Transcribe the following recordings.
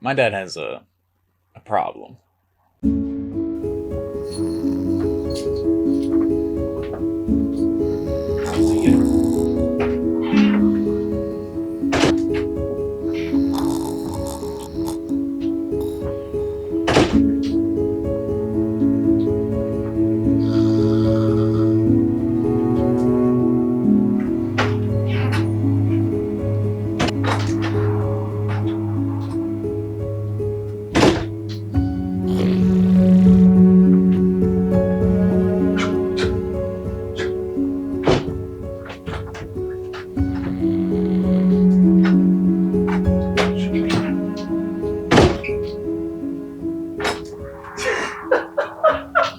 My dad has a problem.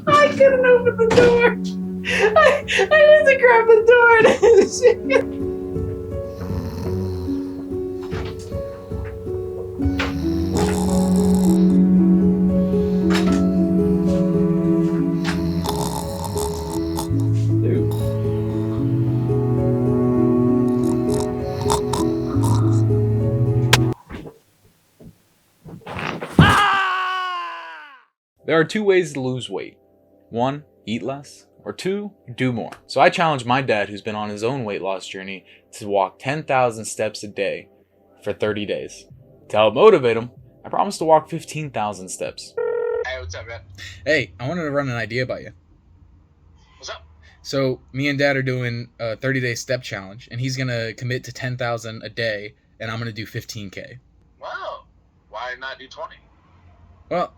I couldn't open the door. I went to grab the door and dude. There are two ways to lose weight. One, eat less, or two, do more. So I challenged my dad, who's been on his own weight loss journey, to walk 10,000 steps a day for 30 days. To help motivate him, I promised to walk 15,000 steps. Hey, what's up, man? Hey, I wanted to run an idea by you. What's up? So me and Dad are doing a 30-day step challenge, and he's gonna commit to 10,000 a day, and I'm gonna do 15K. Wow. Why not do 20? Well,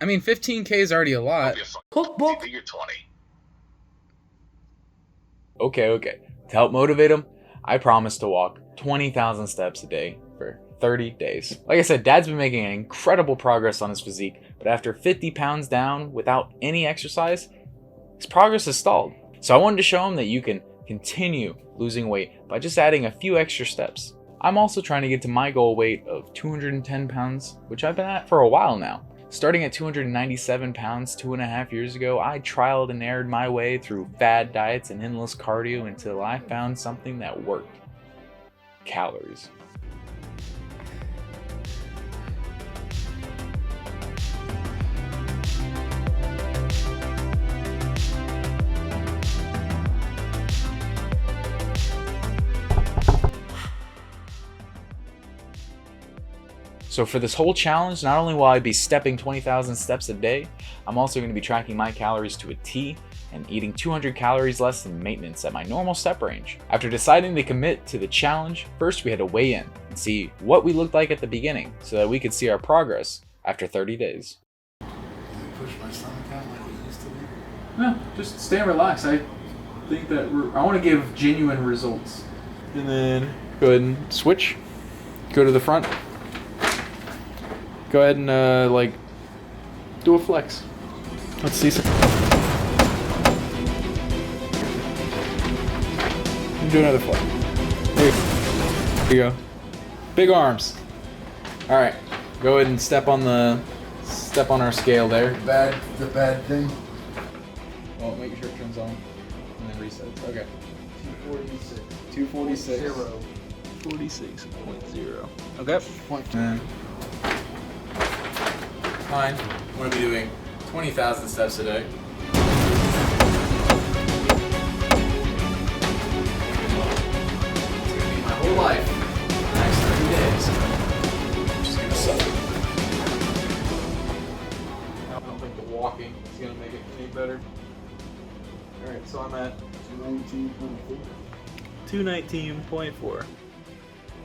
I mean, 15K is already a lot. Cookbook. You're 20. Okay. To help motivate him, I promised to walk 20,000 steps a day for 30 days. Like I said, Dad's been making incredible progress on his physique, but after 50 pounds down without any exercise, his progress has stalled. So I wanted to show him that you can continue losing weight by just adding a few extra steps. I'm also trying to get to my goal weight of 210 pounds, which I've been at for a while now. Starting at 297 pounds 2.5 years ago, I trialed and errored my way through fad diets and endless cardio until I found something that worked. Calories. So for this whole challenge, not only will I be stepping 20,000 steps a day, I'm also going to be tracking my calories to a T and eating 200 calories less than maintenance at my normal step range. After deciding to commit to the challenge, first we had to weigh in and see what we looked like at the beginning so that we could see our progress after 30 days. Push my stomach out like it used to be. No, just stay relaxed. I think that I want to give genuine results. And then go ahead and switch. Go to the front. Go ahead and do a flex. Let's see some. Do another flex. There you go. Big arms. All right. Go ahead and step on our scale there. The bad thing. Well, make sure it turns on and then resets. Okay. 246. 246. 0. 46.0. Okay. Point And fine. I'm going to be doing 20,000 steps a day. It's going to be my whole life for the next 30 days. I'm just going to suck. I don't think the walking is going to make it any better. Alright, so I'm at 219.4. 219.4.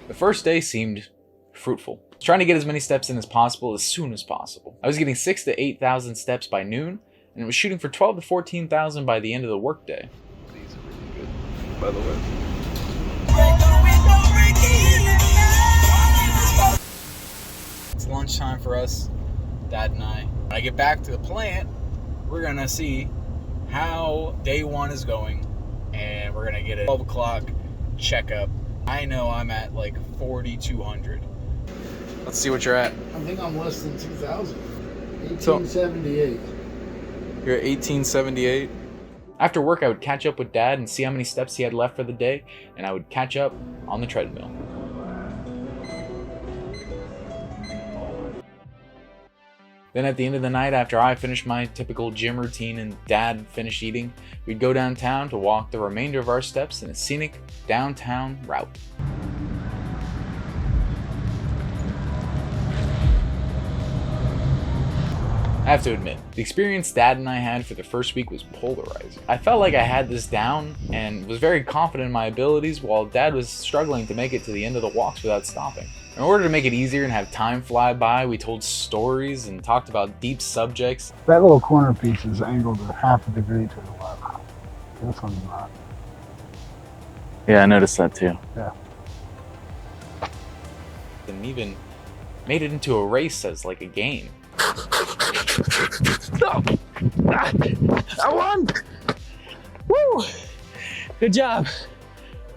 The first day seemed fruitful. I was trying to get as many steps in as possible as soon as possible. I was getting 6,000 to 8,000 steps by noon, and it was shooting for 12,000 to 14,000 by the end of the workday. These are really good, by the way. It's lunchtime for us, Dad and I. When I get back to the plant, we're gonna see how day one is going, and we're gonna get a 12 o'clock checkup. I know I'm at like 4,200. Let's see what you're at. I think I'm less than 2,000. 1878. You're at 1878. After work, I would catch up with Dad and see how many steps he had left for the day, and I would catch up on the treadmill. Then at the end of the night, after I finished my typical gym routine and Dad finished eating, we'd go downtown to walk the remainder of our steps in a scenic downtown route. I have to admit, the experience Dad and I had for the first week was polarizing. I felt like I had this down and was very confident in my abilities, while Dad was struggling to make it to the end of the walks without stopping. In order to make it easier and have time fly by, we told stories and talked about deep subjects. That little corner piece is angled a half a degree to the left. This one's not. Yeah, I noticed that too. Yeah. And even made it into a race as like a game. I won! Woo! Good job.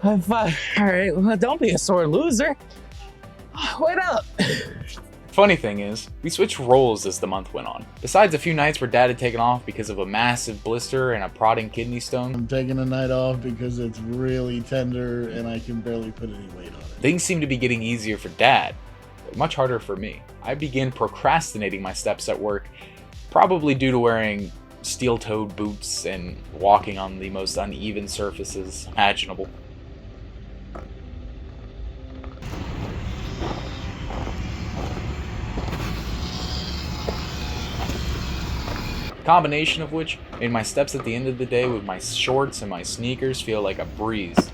High five. All right, well, don't be a sore loser. Wait up. Funny thing is, we switched roles as the month went on. Besides a few nights where Dad had taken off because of a massive blister and a prodding kidney stone, I'm taking a night off because it's really tender and I can barely put any weight on it. things seemed to be getting easier for Dad, but much harder for me. I began procrastinating my steps at work, probably due to wearing steel-toed boots and walking on the most uneven surfaces imaginable. Combination of which made my steps at the end of the day with my shorts and my sneakers feel like a breeze,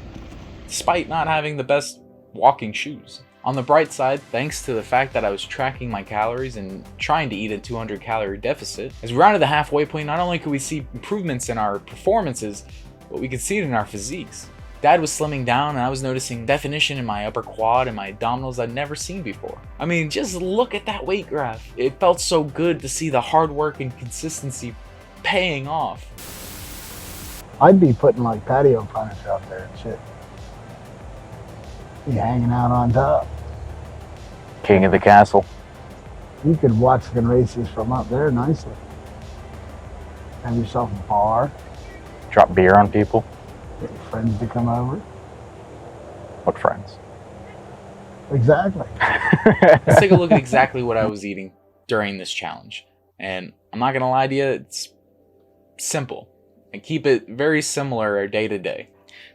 despite not having the best walking shoes. On the bright side, thanks to the fact that I was tracking my calories and trying to eat a 200 calorie deficit, as we rounded the halfway point, not only could we see improvements in our performances, but we could see it in our physiques. Dad was slimming down and I was noticing definition in my upper quad and my abdominals I'd never seen before. I mean, just look at that weight graph. It felt so good to see the hard work and consistency paying off. I'd be putting like patio furniture out there and shit. Be hanging out on top. King of the castle. You could watch the races from up there nicely. Have yourself a bar. Drop beer on people. Get your friends to come over. What friends? Exactly. Let's take a look at exactly what I was eating during this challenge. And I'm not gonna lie to you, it's simple. I keep it very similar day to day.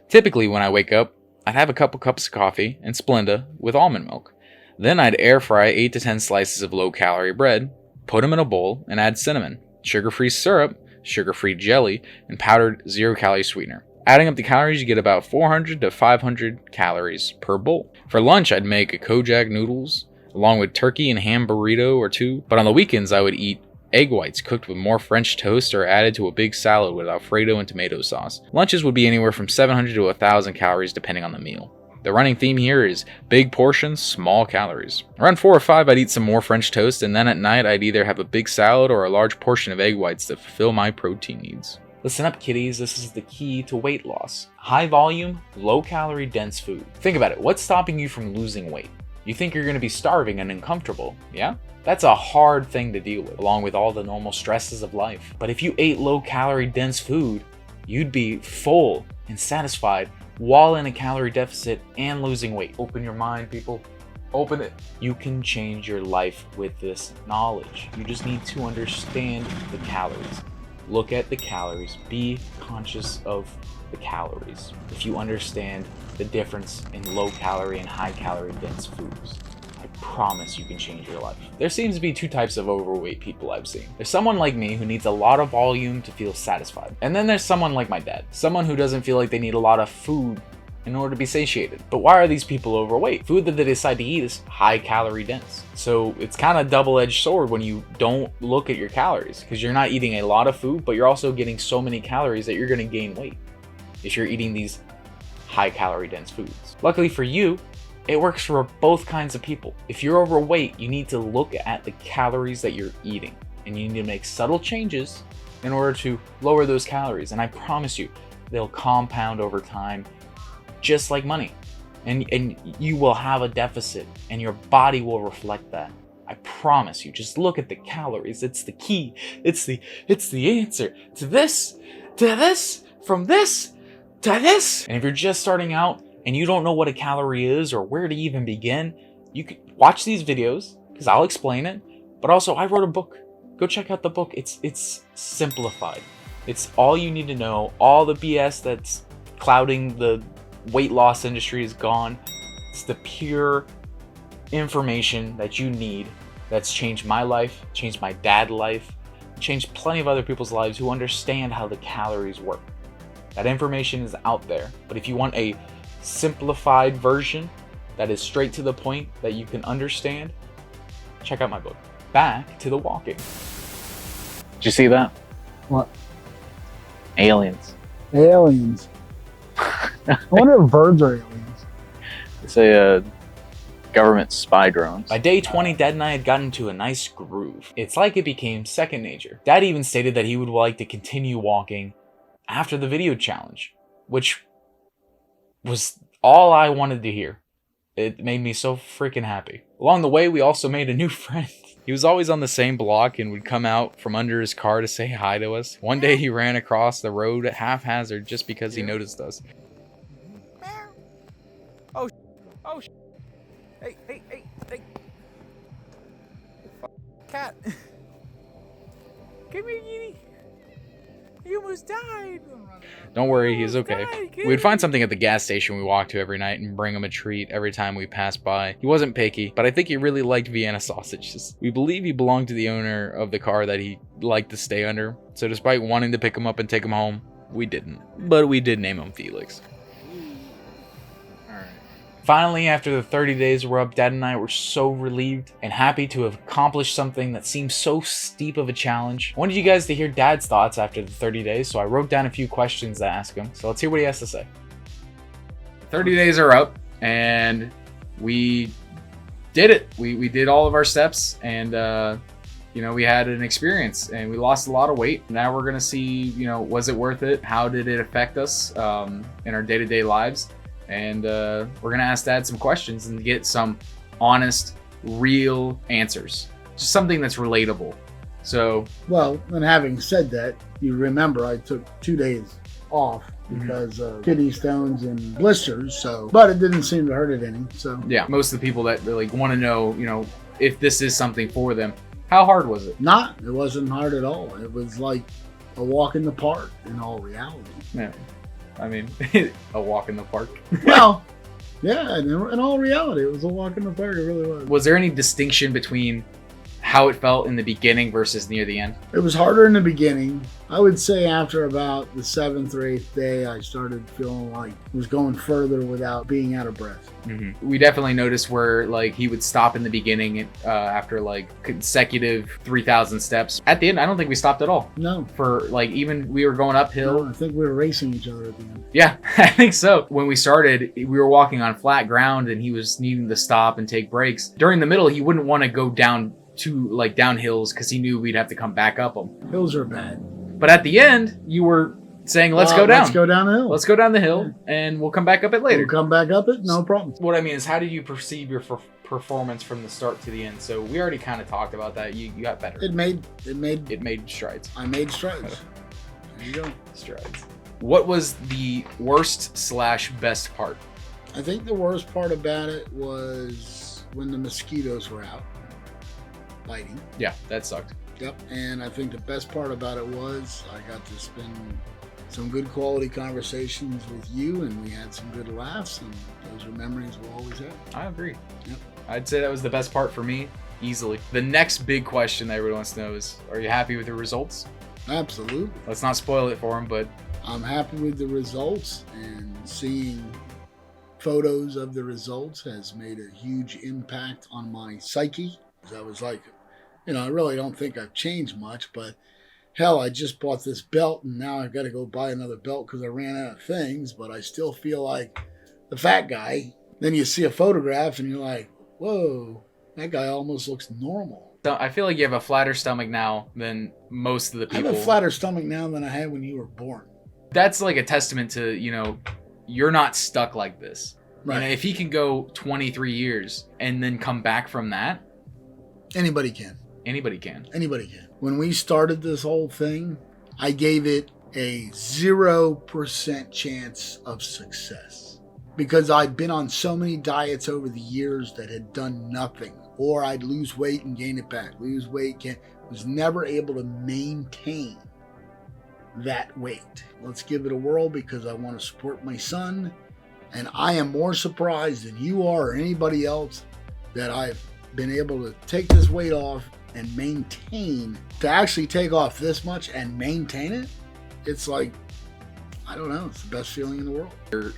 Typically when I wake up, I'd have a couple cups of coffee and Splenda with almond milk. Then I'd air fry 8 to 10 slices of low-calorie bread, put them in a bowl, and add cinnamon, sugar-free syrup, sugar-free jelly, and powdered 0-calorie sweetener. Adding up the calories, you get about 400 to 500 calories per bowl. For lunch, I'd make a Kojak noodles, along with turkey and ham burrito or two, but on the weekends I would eat egg whites cooked with more French toast or added to a big salad with Alfredo and tomato sauce. Lunches would be anywhere from 700 to 1,000 calories depending on the meal. The running theme here is big portions, small calories. Around 4 or 5, I'd eat some more French toast, and then at night I'd either have a big salad or a large portion of egg whites to fulfill my protein needs. Listen up, kiddies, this is the key to weight loss. High volume, low calorie dense food. Think about it, what's stopping you from losing weight? You think you're gonna be starving and uncomfortable, yeah? That's a hard thing to deal with, along with all the normal stresses of life. But if you ate low calorie dense food, you'd be full and satisfied while in a calorie deficit and losing weight. Open your mind, people. Open it. You can change your life with this knowledge. You just need to understand the calories. Look at the calories. Be conscious of the calories. If you understand the difference in low calorie and high calorie dense foods, I promise you can change your life. There seems to be 2 types of overweight people I've seen. There's someone like me who needs a lot of volume to feel satisfied. And then there's someone like my dad. Someone who doesn't feel like they need a lot of food in order to be satiated. But why are these people overweight? Food that they decide to eat is high calorie dense. So it's kind of double-edged sword when you don't look at your calories, because you're not eating a lot of food, but you're also getting so many calories that you're gonna gain weight if you're eating these high calorie dense foods. Luckily for you, it works for both kinds of people. If you're overweight, you need to look at the calories that you're eating, and you need to make subtle changes in order to lower those calories. And I promise you, they'll compound over time, just like money. And you will have a deficit, and your body will reflect that. I promise you, just look at the calories. It's the key. It's the answer to this, from this, to this. And if you're just starting out, and you don't know what a calorie is or where to even begin, you could watch these videos, because I'll explain it. But also, I wrote a book go check out the book. It's simplified. It's all you need to know. All the BS that's clouding the weight loss industry is gone. It's the pure information that you need that's changed my life, changed my dad's life, changed plenty of other people's lives who understand how the calories work. That information is out there, but if you want a simplified version that is straight to the point that you can understand, check out my book. Back to the walking. Did you see that? What? Aliens. Aliens. I wonder if birds are aliens. It's a government spy drones. By day 20, Dad and I had gotten to a nice groove. It's like it became second nature. Dad even stated that he would like to continue walking after the video challenge, which was all I wanted to hear. It made me so freaking happy. Along the way, we also made a new friend. He was always on the same block and would come out from under his car to say hi to us. One day he ran across the road at haphazard just because he noticed us. Oh, hey. Cat. Come here, kitty. You almost died. Don't worry, he's okay. We would find something at the gas station we walked to every night and bring him a treat every time we passed by. He wasn't picky, but I think he really liked Vienna sausages. We believe he belonged to the owner of the car that he liked to stay under, so despite wanting to pick him up and take him home, we didn't. But we did name him Felix. Finally, after the 30 days were up, Dad and I were so relieved and happy to have accomplished something that seemed so steep of a challenge. I wanted you guys to hear Dad's thoughts after the 30 days, so I wrote down a few questions to ask him. So let's hear what he has to say. 30 days are up, and we did it. We did all of our steps, and we had an experience, and we lost a lot of weight. Now we're gonna see, was it worth it? How did it affect us in our day-to-day lives? And we're gonna ask Dad some questions and get some honest, real answers. Just something that's relatable. So, Well, and having said that, you remember I took 2 days off because of kidney stones and blisters. But it didn't seem to hurt it any. So yeah, most of the people that really want to know, if this is something for them, how hard was it? it wasn't hard at all. It was like a walk in the park in all reality. Yeah. I mean, a walk in the park. Well, yeah, in all reality, it was a walk in the park. It really was. Was there any distinction between how it felt in the beginning versus near the end? It was harder in the beginning. I would say after about the 7th or 8th day, I started feeling like I was going further without being out of breath. Mm-hmm. We definitely noticed where he would stop in the beginning after consecutive 3,000 steps. At the end, I don't think we stopped at all. No. For even we were going uphill. No, I think we were racing each other at the end. Yeah, I think so. When we started, we were walking on flat ground and he was needing to stop and take breaks. During the middle, he wouldn't want to go down down hills because he knew we'd have to come back up them. Hills are bad. But at the end, you were saying, let's go down. Let's go down the hill. Let's go down the hill, and we'll come back up it later. We'll come back up it, no problem. What I mean is, how did you perceive your performance from the start to the end? So we already kind of talked about that. You got better. It made strides. I made strides. There you go. Strides. What was the worst/best part? I think the worst part about it was when the mosquitoes were out biting. Yeah, that sucked. Yep. And I think the best part about it was I got to spend some good quality conversations with you, and we had some good laughs, and those are memories we'll always have. I agree. Yep. I'd say that was the best part for me, easily. The next big question that everyone wants to know is, are you happy with the results? Absolutely. Let's not spoil it for them, but I'm happy with the results, and seeing photos of the results has made a huge impact on my psyche. I was like, I really don't think I've changed much, but hell, I just bought this belt and now I've got to go buy another belt because I ran out of things, but I still feel like the fat guy. Then you see a photograph and you're like, whoa, that guy almost looks normal. So I feel like you have a flatter stomach now than most of the people. I have a flatter stomach now than I had when you were born. That's like a testament to, you're not stuck like this. Right. If he can go 23 years and then come back from that, anybody can. Anybody can. Anybody can. When we started this whole thing, I gave it a 0% chance of success. because I'd been on so many diets over the years that had done nothing. Or I'd lose weight and gain it back. Lose weight, gain. Was never able to maintain that weight. Let's give it a whirl because I want to support my son. And I am more surprised than you are or anybody else that I've been able to take this weight off and maintain. To actually take off this much and maintain it, it's like, I don't know, it's the best feeling in the world.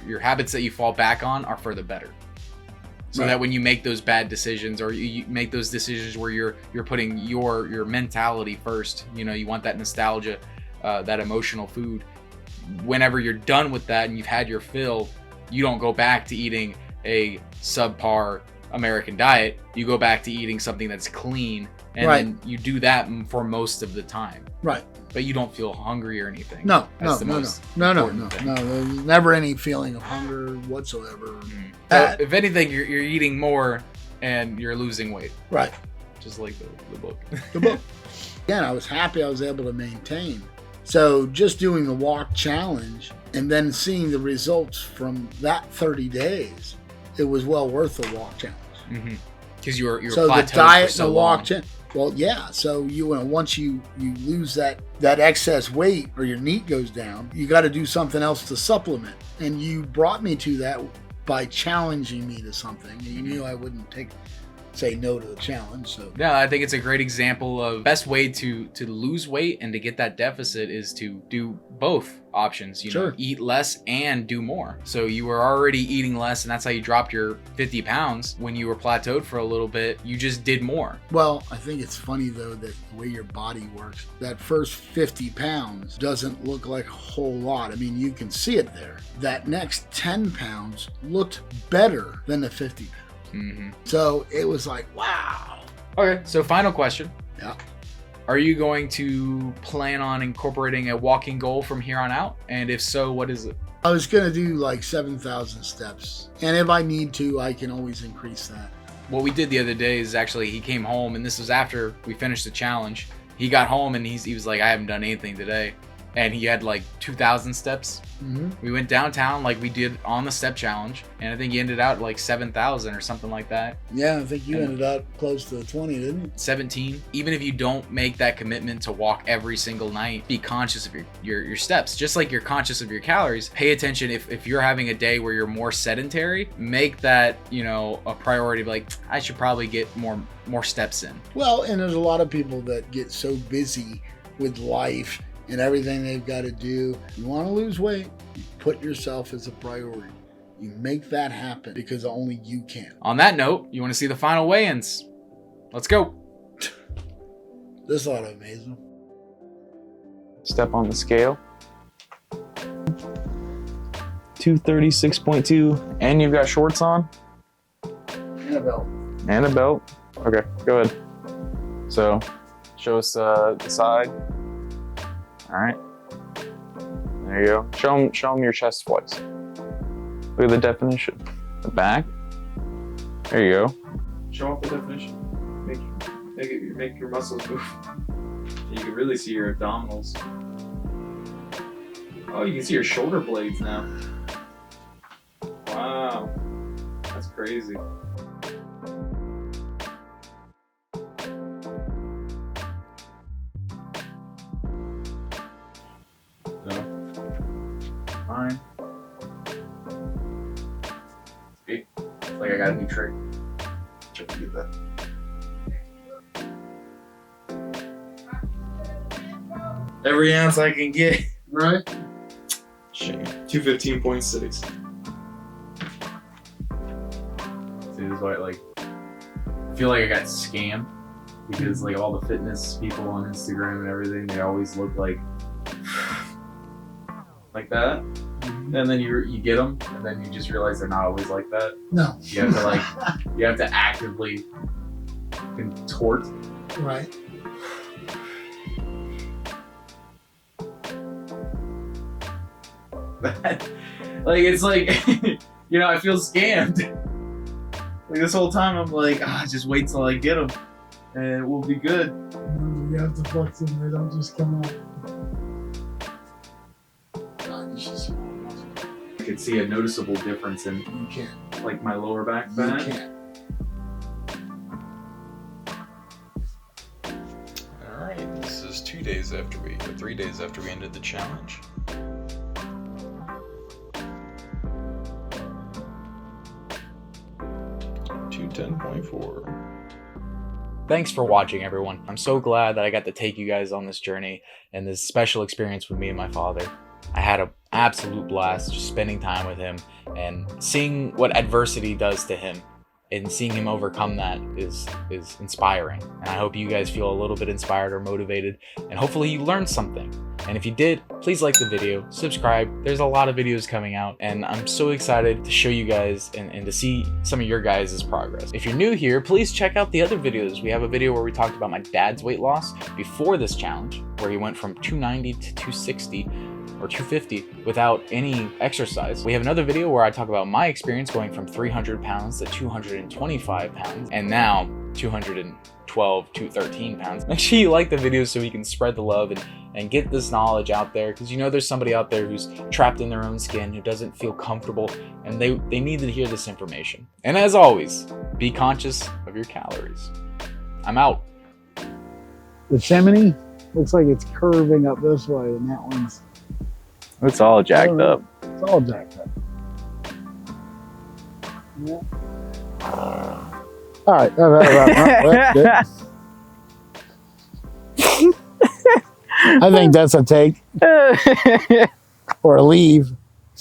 Your habits that you fall back on are for the better. So Right. that when you make those bad decisions, or you make those decisions where you're putting your mentality first, you know, you want that nostalgia, that emotional food. Whenever you're done with that and you've had your fill, you don't go back to eating a subpar American diet. You go back to eating something that's clean, and Right. then you do that for most of the time. Right. But you don't feel hungry or anything. No, That's the no. most No. important thing. There's never any feeling of hunger whatsoever. So if anything, you're eating more and you're losing weight, Right. just like the book. The book. Again, I was happy I was able to maintain. So just doing the walk challenge and then seeing the results from that 30 days, it was well worth the walk challenge. Because you're So the plateaued diet for so and the walk long. challenge. Well, yeah. So once you lose that excess weight or your NEAT goes down, you got to do something else to supplement. And you brought me to that by challenging me to something. You knew I wouldn't say no to the challenge. So Yeah, I think it's a great example of best way to lose weight and to get that deficit is to do both options. You know, Sure. eat less and do more. So you were already eating less, and that's how you dropped your 50 pounds. When you were plateaued for a little bit, you just did more. well, I think it's funny though that the way your body works, that first 50 pounds doesn't look like a whole lot. I mean, you can see it there. That next 10 pounds looked better than the 50 pounds. So it was like, wow. Okay, so final question. Yeah. Are you going to plan on incorporating a walking goal from here on out? And if so, what is it? I was going to do like 7,000 steps. And if I need to, I can always increase that. What we did the other day is actually he came home, and this was after we finished the challenge. He got home and he was like, I haven't done anything today. And he had like 2,000 steps. We went downtown like we did on the step challenge, and I think he ended out like 7,000 or something like that. Yeah, I think you ended up close to 20, didn't you? 17. Even if you don't make that commitment to walk every single night, be conscious of your steps. Just like you're conscious of your calories, pay attention. If you're having a day where you're more sedentary, make that, you know, a priority. Like, I should probably get more steps in. Well, and there's a lot of people that get so busy with life and everything they've got to do. You want to lose weight, you put yourself as a priority. You make that happen because only you can. On that note, you want to see the final weigh-ins? Let's go. This ought to amaze them. Step on the scale. 236.2. And you've got shorts on? Annabelle. And a belt. Okay, go ahead. So, show us the side. All right. There you go. Show them your chest splits. Look at the definition. The back. There you go. Show off the definition. Make your muscles move. You can really see your abdominals. Oh, you can see your shoulder blades now. Wow. That's crazy. Fine. See? It's like I got a new trick. Check to get that. Every ounce I can get. Right? Shame. 215.6. See, this is why I feel like I got scammed because like all the fitness people on Instagram and everything, they always look like that, and then you get them, and then you just realize they're not always like that. No. You have to actively contort. Right. Like it's like you know, I feel scammed. Like this whole time I'm like, just wait till I get them, and we'll be good. You have to flex them. They don't just come out. God, you should see could see a noticeable difference in You can't. like my lower back You fat. can't. All right, this is 3 days after we ended the challenge. 210.4. Thanks for watching, everyone. I'm so glad that I got to take you guys on this journey and this special experience with me and my father. I had an absolute blast just spending time with him and seeing what adversity does to him, and seeing him overcome that is inspiring. And I hope you guys feel a little bit inspired or motivated, and hopefully you learned something. And if you did, please like the video, subscribe. There's a lot of videos coming out, and I'm so excited to show you guys and to see some of your guys' progress. If you're new here, please check out the other videos. We have a video where we talked about my dad's weight loss before this challenge, where he went from 290 to 260 or 250 without any exercise. We have another video where I talk about my experience going from 300 pounds to 225 pounds, and now 212, 213 pounds. Make sure you like the video so we can spread the love and get this knowledge out there, because you know there's somebody out there who's trapped in their own skin, who doesn't feel comfortable, and they need to hear this information. And as always, be conscious of your calories. I'm out. The chimney looks like it's curving up this way, and that one's It's all jacked up. it's all jacked up. Yeah. All right. That's good. I think that's a take or a leave.